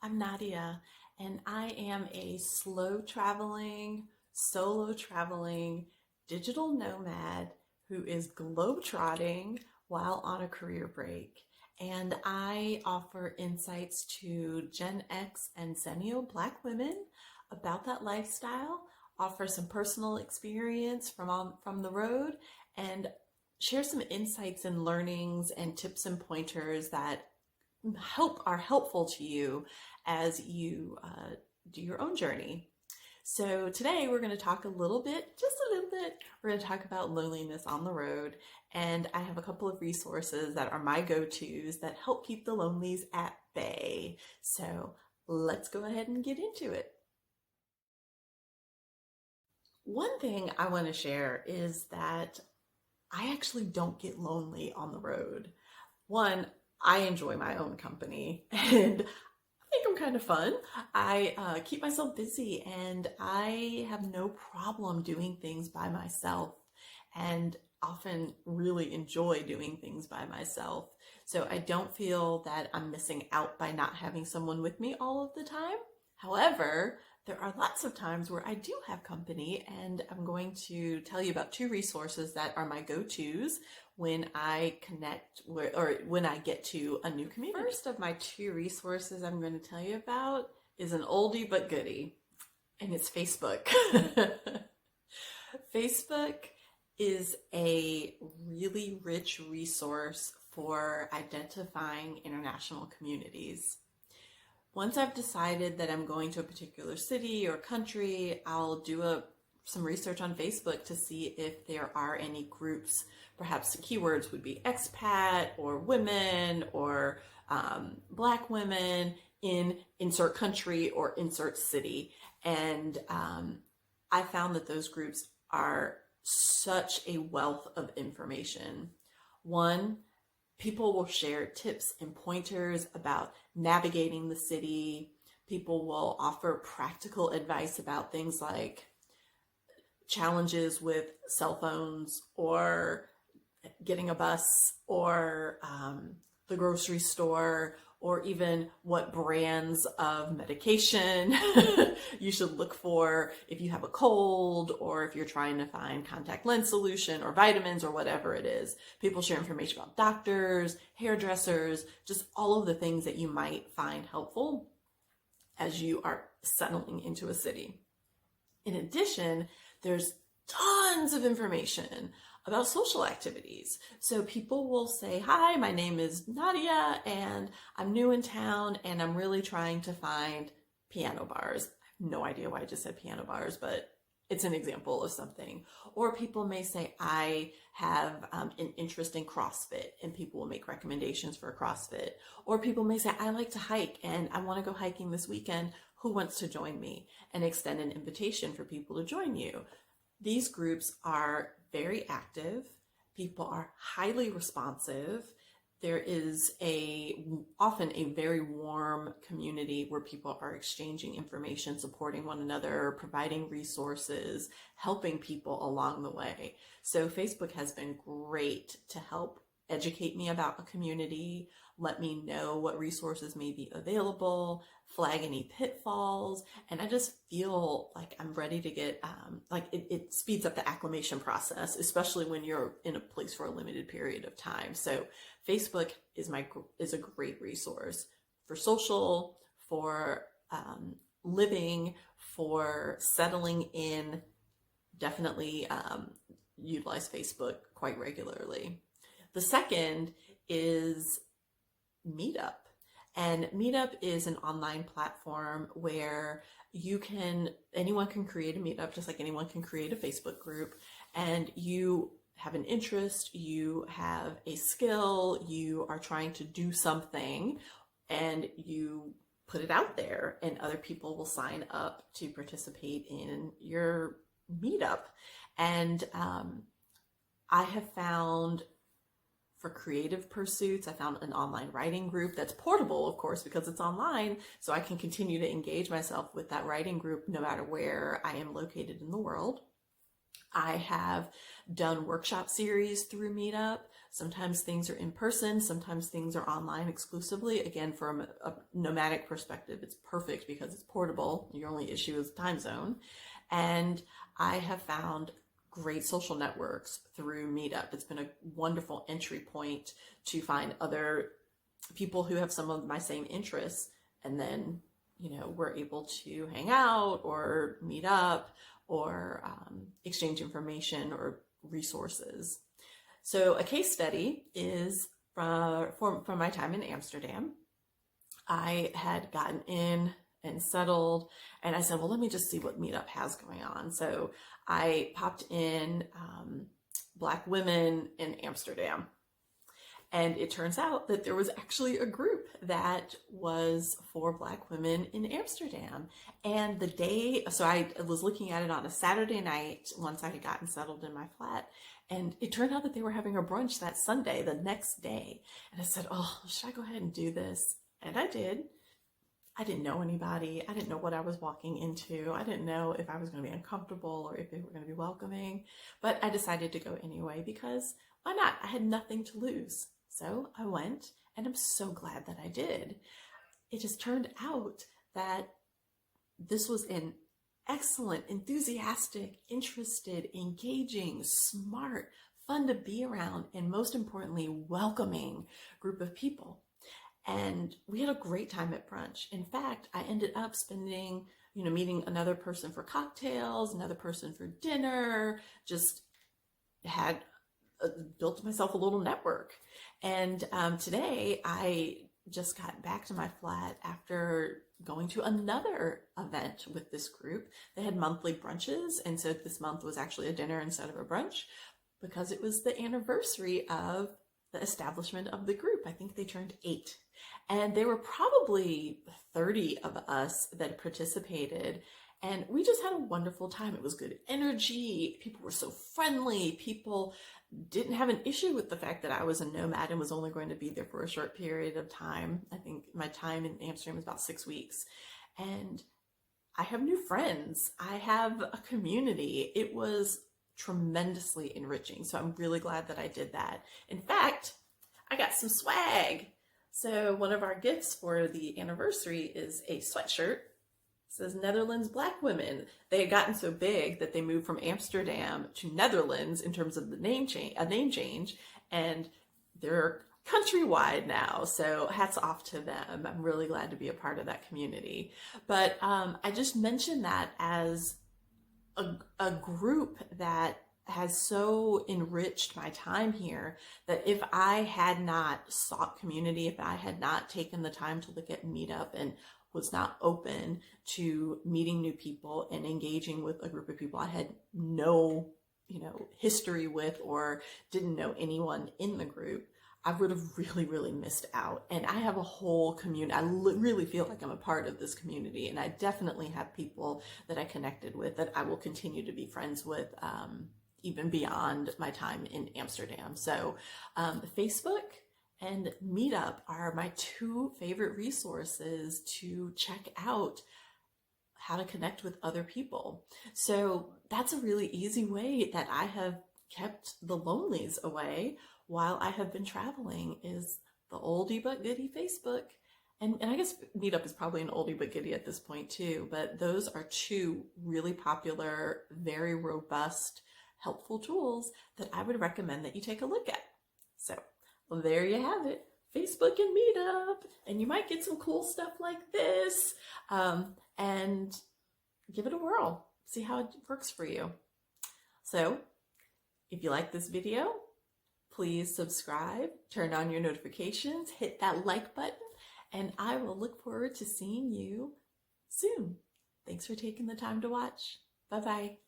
I'm Nadia, and I am a slow traveling, solo traveling digital nomad who is globetrotting while on a career break. And I offer insights to Gen X and Zennial Black women about that lifestyle, offer some personal experience from the road, and share some insights and learnings and tips and pointers that are helpful to you as you do your own journey. So today we're going to talk just a little bit. We're going to talk about loneliness on the road, and I have a couple of resources that are my go-tos that help keep the lonelies at bay. So let's go ahead and get into it. One thing I want to share is that I actually don't get lonely on the road. One, I enjoy my own company and I think I'm kind of fun. I keep myself busy and I have no problem doing things by myself and often really enjoy doing things by myself. So I don't feel that I'm missing out by not having someone with me all of the time. However, there are lots of times where I do have company, and I'm going to tell you about two resources that are my go-tos when I connect or when I get to a new community. First of my two resources I'm going to tell you about is an oldie but goodie, and it's Facebook. Facebook is a really rich resource for identifying international communities. Once I've decided that I'm going to a particular city or country, I'll do some research on Facebook to see if there are any groups. Perhaps the keywords would be expat or women or Black women in insert country or insert city. And I found that those groups are such a wealth of information. One, people will share tips and pointers about navigating the city. People will offer practical advice about things like challenges with cell phones or getting a bus or the grocery store, or even what brands of medication you should look for if you have a cold, or if you're trying to find contact lens solution or vitamins or whatever it is. People share information about doctors, hairdressers, just all of the things that you might find helpful as you are settling into a city. In addition, there's tons of information about social activities. So people will say, hi, my name is Nadia and I'm new in town and I'm really trying to find piano bars. I have no idea why I just said piano bars, but it's an example of something. Or people may say, I have an interest in CrossFit, and people will make recommendations for CrossFit. Or people may say, I like to hike and I want to go hiking this weekend. Who wants to join me? And extend an invitation for people to join you. These groups are very active. People are highly responsive. There is often a very warm community where people are exchanging information, supporting one another, providing resources, helping people along the way. So Facebook has been great to help educate me about a community, let me know what resources may be available, flag any pitfalls, and I just feel like I'm ready to get, it speeds up the acclimation process, especially when you're in a place for a limited period of time. So Facebook is a great resource for social, for living, for settling in. Definitely utilize Facebook quite regularly. The second is Meetup. And Meetup is an online platform where anyone can create a meetup, just like anyone can create a Facebook group, and you have an interest, you have a skill, you are trying to do something, and you put it out there, and other people will sign up to participate in your meetup. And I have found, for creative pursuits, I found an online writing group that's portable, of course, because it's online, so I can continue to engage myself with that writing group no matter where I am located in the world. I have done workshop series through Meetup, Sometimes things are in person, sometimes things are online exclusively. Again, from a nomadic perspective, it's perfect because it's portable. Your only issue is time zone. And I have found great social networks through Meetup. It's been a wonderful entry point to find other people who have some of my same interests, and then we're able to hang out or meet up or exchange information or resources. So a case study is from my time in Amsterdam. I had gotten in and settled, and I said, well, let me just see what Meetup has going on. So I popped in Black women in Amsterdam. And it turns out that there was actually a group that was for Black women in Amsterdam. And the day, so I was looking at it on a Saturday night once I had gotten settled in my flat. And it turned out that they were having a brunch that Sunday, the next day. And I said, oh, should I go ahead and do this? And I did. I didn't know anybody. I didn't know what I was walking into. I didn't know if I was going to be uncomfortable or if they were going to be welcoming. But I decided to go anyway because why not? I had nothing to lose. So I went, and I'm so glad that I did. It just turned out that this was an excellent, enthusiastic, interested, engaging, smart, fun to be around, and most importantly, welcoming group of people. And we had a great time at brunch. In fact, I ended up spending, meeting another person for cocktails, another person for dinner, just had built myself a little network. And today I just got back to my flat after going to another event with this group. They had monthly brunches, and so this month was actually a dinner instead of a brunch because it was the anniversary of the establishment of the group. I think they turned 8, and there were probably 30 of us that participated. And we just had a wonderful time. It was good energy. People were so friendly. People didn't have an issue with the fact that I was a nomad and was only going to be there for a short period of time. I think my time in Amsterdam was about 6 weeks. And I have new friends. I have a community. It was tremendously enriching. So I'm really glad that I did that. In fact, I got some swag. So one of our gifts for the anniversary is a sweatshirt. It says Netherlands Black Women. They had gotten so big that they moved from Amsterdam to Netherlands in terms of the name change, and they're countrywide now. So hats off to them. I'm really glad to be a part of that community. But I just mentioned that as a group that has so enriched my time here that if I had not sought community, if I had not taken the time to look at Meetup and was not open to meeting new people and engaging with a group of people I had no, history with or didn't know anyone in the group, I would have really, really missed out. And I have a whole community. I really feel like I'm a part of this community, and I definitely have people that I connected with that I will continue to be friends with, even beyond my time in Amsterdam. So Facebook and Meetup are my 2 favorite resources to check out how to connect with other people. So that's a really easy way that I have kept the lonelies away while I have been traveling, is the oldie but goodie Facebook. And I guess Meetup is probably an oldie but goodie at this point too, but those are 2 really popular, very robust, helpful tools that I would recommend that you take a look at. So well, there you have it, Facebook and Meetup, and you might get some cool stuff like this, and give it a whirl, see how it works for you. So if you like this video, please subscribe, turn on your notifications, hit that like button, and I will look forward to seeing you soon. Thanks for taking the time to watch. Bye-bye.